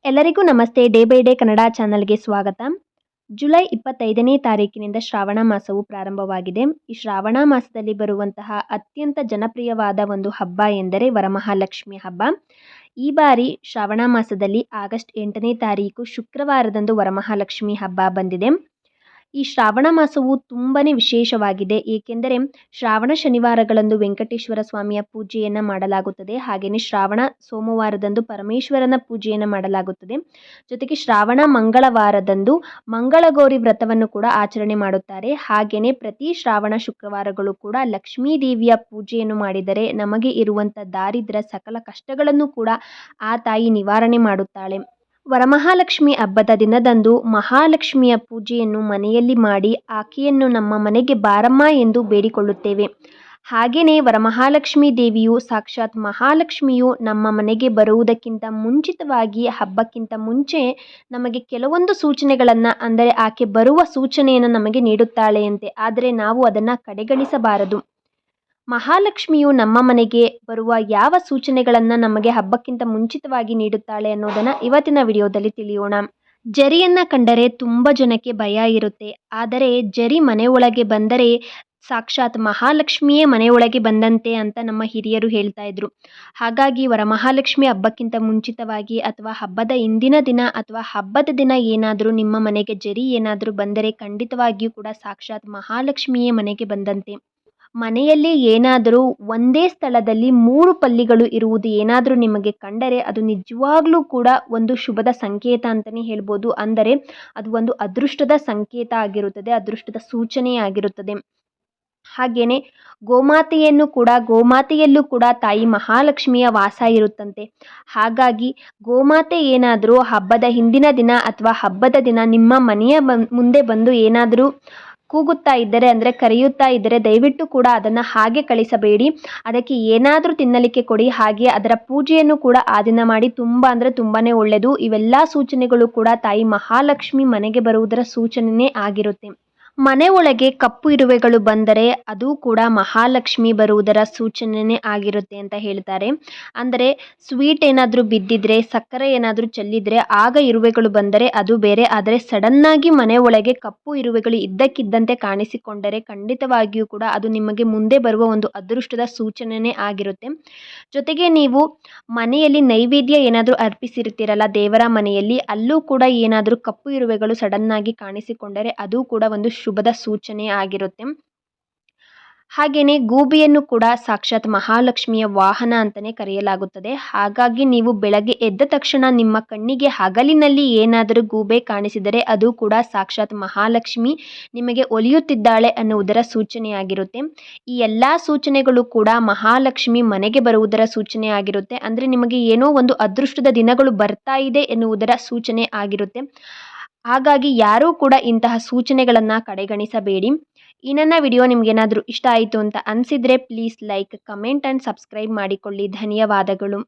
ಎಲ್ಲರಿಗೂ ನಮಸ್ತೆ. Day by day Kannada ಚಾನಲ್ಗೆ ಸ್ವಾಗತ. ಜುಲೈ 25ನೇ ತಾರೀಕಿನಿಂದ ಶ್ರಾವಣ ಮಾಸವು ಪ್ರಾರಂಭವಾಗಿದೆ. ಈ ಶ್ರಾವಣ ಮಾಸದಲ್ಲಿ ಬರುವಂತಹ ಅತ್ಯಂತ ಜನಪ್ರಿಯವಾದ ಒಂದು ಹಬ್ಬ ಎಂದರೆ ವರಮಹಾಲಕ್ಷ್ಮಿ ಹಬ್ಬ. ಈ ಬಾರಿ ಶ್ರಾವಣ ಮಾಸದಲ್ಲಿ ಆಗಸ್ಟ್ 8ನೇ ತಾರೀಕು ಶುಕ್ರವಾರದಂದು ವರಮಹಾಲಕ್ಷ್ಮಿ ಹಬ್ಬ ಬಂದಿದೆ. ಈ ಶ್ರಾವಣ ಮಾಸವು ತುಂಬಾ ವಿಶೇಷವಾಗಿದೆ. ಏಕೆಂದರೆ ಶ್ರಾವಣ ಶನಿವಾರಗಳಂದು ವೆಂಕಟೇಶ್ವರ ಸ್ವಾಮಿಯ ಪೂಜೆಯನ್ನು ಮಾಡಲಾಗುತ್ತದೆ. ಹಾಗೆಯೇ ಶ್ರಾವಣ ಸೋಮವಾರದಂದು ಪರಮೇಶ್ವರನ ಪೂಜೆಯನ್ನು ಮಾಡಲಾಗುತ್ತದೆ. ಜೊತೆಗೆ ಶ್ರಾವಣ ಮಂಗಳವಾರದಂದು ಮಂಗಳಗೌರಿ ವ್ರತವನ್ನು ಕೂಡ ಆಚರಣೆ ಮಾಡುತ್ತಾರೆ. ಹಾಗೆಯೇ ಪ್ರತಿ ಶ್ರಾವಣ ಶುಕ್ರವಾರಗಳು ಕೂಡ ಲಕ್ಷ್ಮೀ ದೇವಿಯ ಪೂಜೆಯನ್ನು ಮಾಡಿದರೆ ನಮಗೆ ಇರುವಂಥ ದಾರಿದ್ರ್ಯ ಸಕಲ ಕಷ್ಟಗಳನ್ನು ಕೂಡ ಆ ತಾಯಿ ನಿವಾರಣೆ ಮಾಡುತ್ತಾಳೆ. ವರಮಹಾಲಕ್ಷ್ಮಿ ಹಬ್ಬದ ದಿನದಂದು ಮಹಾಲಕ್ಷ್ಮಿಯ ಪೂಜೆಯನ್ನು ಮನೆಯಲ್ಲಿ ಮಾಡಿ ಆಕೆಯನ್ನು ನಮ್ಮ ಮನೆಗೆ ಬಾರಮ್ಮ ಎಂದು ಬೇಡಿಕೊಳ್ಳುತ್ತೇವೆ. ಹಾಗೆಯೇ ವರಮಹಾಲಕ್ಷ್ಮಿ ದೇವಿಯು ಸಾಕ್ಷಾತ್ ಮಹಾಲಕ್ಷ್ಮಿಯು ನಮ್ಮ ಮನೆಗೆ ಬರುವುದಕ್ಕಿಂತ ಮುಂಚಿತವಾಗಿ ಹಬ್ಬಕ್ಕಿಂತ ಮುಂಚೆ ನಮಗೆ ಕೆಲವೊಂದು ಸೂಚನೆಗಳನ್ನು, ಅಂದರೆ ಆಕೆ ಬರುವ ಸೂಚನೆಯನ್ನು ನಮಗೆ ನೀಡುತ್ತಾಳೆಯಂತೆ. ಆದರೆ ನಾವು ಅದನ್ನು ಕಡೆಗಣಿಸಬಾರದು. ಮಹಾಲಕ್ಷ್ಮಿಯು ನಮ್ಮ ಮನೆಗೆ ಬರುವ ಯಾವ ಸೂಚನೆಗಳನ್ನು ನಮಗೆ ಹಬ್ಬಕ್ಕಿಂತ ಮುಂಚಿತವಾಗಿ ನೀಡುತ್ತಾಳೆ ಅನ್ನೋದನ್ನು ಇವತ್ತಿನ ವಿಡಿಯೋದಲ್ಲಿ ತಿಳಿಯೋಣ. ಜರಿಯನ್ನು ಕಂಡರೆ ತುಂಬ ಜನಕ್ಕೆ ಭಯ ಇರುತ್ತೆ. ಆದರೆ ಜರಿ ಮನೆಯೊಳಗೆ ಬಂದರೆ ಸಾಕ್ಷಾತ್ ಮಹಾಲಕ್ಷ್ಮಿಯೇ ಮನೆಯೊಳಗೆ ಬಂದಂತೆ ಅಂತ ನಮ್ಮ ಹಿರಿಯರು ಹೇಳ್ತಾ ಇದ್ರು. ಹಾಗಾಗಿ ವರಮಹಾಲಕ್ಷ್ಮಿ ಹಬ್ಬಕ್ಕಿಂತ ಮುಂಚಿತವಾಗಿ ಅಥವಾ ಹಬ್ಬದ ಇಂದಿನ ದಿನ ಅಥವಾ ಹಬ್ಬದ ದಿನ ಏನಾದರೂ ನಿಮ್ಮ ಮನೆಗೆ ಜರಿ ಏನಾದರೂ ಬಂದರೆ ಖಂಡಿತವಾಗಿಯೂ ಕೂಡ ಸಾಕ್ಷಾತ್ ಮಹಾಲಕ್ಷ್ಮಿಯೇ ಮನೆಗೆ ಬಂದಂತೆ. ಮನೆಯಲ್ಲಿ ಏನಾದರೂ ಒಂದೇ ಸ್ಥಳದಲ್ಲಿ 3 ಪಲ್ಲಿಗಳು ಇರುವುದು ಏನಾದರೂ ನಿಮಗೆ ಕಂಡರೆ ಅದು ನಿಜವಾಗ್ಲೂ ಕೂಡ ಒಂದು ಶುಭದ ಸಂಕೇತ ಅಂತಲೇ ಹೇಳ್ಬೋದು. ಅಂದರೆ ಅದು ಒಂದು ಅದೃಷ್ಟದ ಸಂಕೇತ ಆಗಿರುತ್ತದೆ, ಅದೃಷ್ಟದ ಸೂಚನೆ ಆಗಿರುತ್ತದೆ. ಹಾಗೆಯೇ ಗೋಮಾತೆಯಲ್ಲೂ ಕೂಡ ತಾಯಿ ಮಹಾಲಕ್ಷ್ಮಿಯ ವಾಸ ಇರುತ್ತಂತೆ. ಹಾಗಾಗಿ ಗೋಮಾತೆ ಏನಾದರೂ ಹಬ್ಬದ ಹಿಂದಿನ ದಿನ ಅಥವಾ ಹಬ್ಬದ ದಿನ ನಿಮ್ಮ ಮನೆಯ ಮುಂದೆ ಬಂದು ಏನಾದರೂ ಕೂಗುತ್ತಾ ಇದ್ದರೆ, ಅಂದರೆ ಕರೆಯುತ್ತಾ ಇದ್ದರೆ ದಯವಿಟ್ಟು ಕೂಡ ಅದನ್ನು ಹಾಗೆ ಕಳಿಸಬೇಡಿ. ಅದಕ್ಕೆ ಏನಾದರೂ ತಿನ್ನಲಿಕ್ಕೆ ಕೊಡಿ. ಹಾಗೆ ಅದರ ಪೂಜೆಯನ್ನು ಕೂಡ ಆ ದಿನ ಮಾಡಿ. ತುಂಬಾ ಒಳ್ಳೆಯದು. ಇವೆಲ್ಲ ಸೂಚನೆಗಳು ಕೂಡ ತಾಯಿ ಮಹಾಲಕ್ಷ್ಮಿ ಮನೆಗೆ ಬರುವುದರ ಸೂಚನೆಯೇ ಆಗಿರುತ್ತೆ. ಮನೆ ಒಳಗೆ ಕಪ್ಪು ಇರುವೆಗಳು ಬಂದರೆ ಅದು ಕೂಡ ಮಹಾಲಕ್ಷ್ಮಿ ಬರುವುದರ ಸೂಚನೆಯೇ ಆಗಿರುತ್ತೆ ಅಂತ ಹೇಳ್ತಾರೆ. ಅಂದರೆ ಸ್ವೀಟ್ ಏನಾದರೂ ಬಿದ್ದಿದ್ರೆ, ಸಕ್ಕರೆ ಏನಾದರೂ ಚೆಲ್ಲಿದ್ರೆ ಆಗ ಇರುವೆಗಳು ಬಂದರೆ ಅದು ಬೇರೆ. ಆದರೆ ಸಡನ್ನಾಗಿ ಮನೆ ಒಳಗೆ ಕಪ್ಪು ಇರುವೆಗಳು ಇದ್ದಕ್ಕಿದ್ದಂತೆ ಕಾಣಿಸಿಕೊಂಡರೆ ಖಂಡಿತವಾಗಿಯೂ ಕೂಡ ಅದು ನಿಮಗೆ ಮುಂದೆ ಬರುವ ಒಂದು ಅದೃಷ್ಟದ ಸೂಚನೆಯೇ ಆಗಿರುತ್ತೆ. ಜೊತೆಗೆ ನೀವು ಮನೆಯಲ್ಲಿ ನೈವೇದ್ಯ ಏನಾದರೂ ಅರ್ಪಿಸಿರ್ತೀರಲ್ಲ ದೇವರ ಮನೆಯಲ್ಲಿ, ಅಲ್ಲೂ ಕೂಡ ಏನಾದರೂ ಕಪ್ಪು ಇರುವೆಗಳು ಸಡನ್ನಾಗಿ ಕಾಣಿಸಿಕೊಂಡರೆ ಅದು ಕೂಡ ಒಂದು ಶುಭದ ಸೂಚನೆ ಆಗಿರುತ್ತೆ. ಹಾಗೆಯೇ ಗೂಬಿಯನ್ನು ಕೂಡ ಸಾಕ್ಷಾತ್ ಮಹಾಲಕ್ಷ್ಮಿಯ ವಾಹನ ಅಂತಲೇ ಕರೆಯಲಾಗುತ್ತದೆ. ಹಾಗಾಗಿ ನೀವು ಬೆಳಗ್ಗೆ ಎದ್ದ ತಕ್ಷಣ ನಿಮ್ಮ ಕಣ್ಣಿಗೆ ಹಗಲಿನಲ್ಲಿ ಏನಾದರೂ ಗೂಬೆ ಕಾಣಿಸಿದರೆ ಅದು ಕೂಡ ಸಾಕ್ಷಾತ್ ಮಹಾಲಕ್ಷ್ಮಿ ನಿಮಗೆ ಒಲಿಯುತ್ತಿದ್ದಾಳೆ ಅನ್ನುವುದರ ಸೂಚನೆಯಾಗಿರುತ್ತೆ. ಈ ಎಲ್ಲ ಸೂಚನೆಗಳು ಕೂಡ ಮಹಾಲಕ್ಷ್ಮಿ ಮನೆಗೆ ಬರುವುದರ ಸೂಚನೆ ಆಗಿರುತ್ತೆ. ಅಂದರೆ ನಿಮಗೆ ಏನೋ ಒಂದು ಅದೃಷ್ಟದ ದಿನಗಳು ಬರ್ತಾ ಇದೆ ಎನ್ನುವುದರ ಸೂಚನೆ ಆಗಿರುತ್ತೆ. ಹಾಗಾಗಿ ಯಾರೂ ಕೂಡ ಇಂತಹ ಸೂಚನೆಗಳನ್ನು ಕಡೆಗಣಿಸಬೇಡಿ. ಈ ನನ್ನ ವಿಡಿಯೋ ನಿಮಗೇನಾದರೂ ಇಷ್ಟ ಆಯಿತು ಅಂತ ಅನಿಸಿದರೆ please like, comment and subscribe ಮಾಡಿಕೊಳ್ಳಿ. ಧನ್ಯವಾದಗಳು.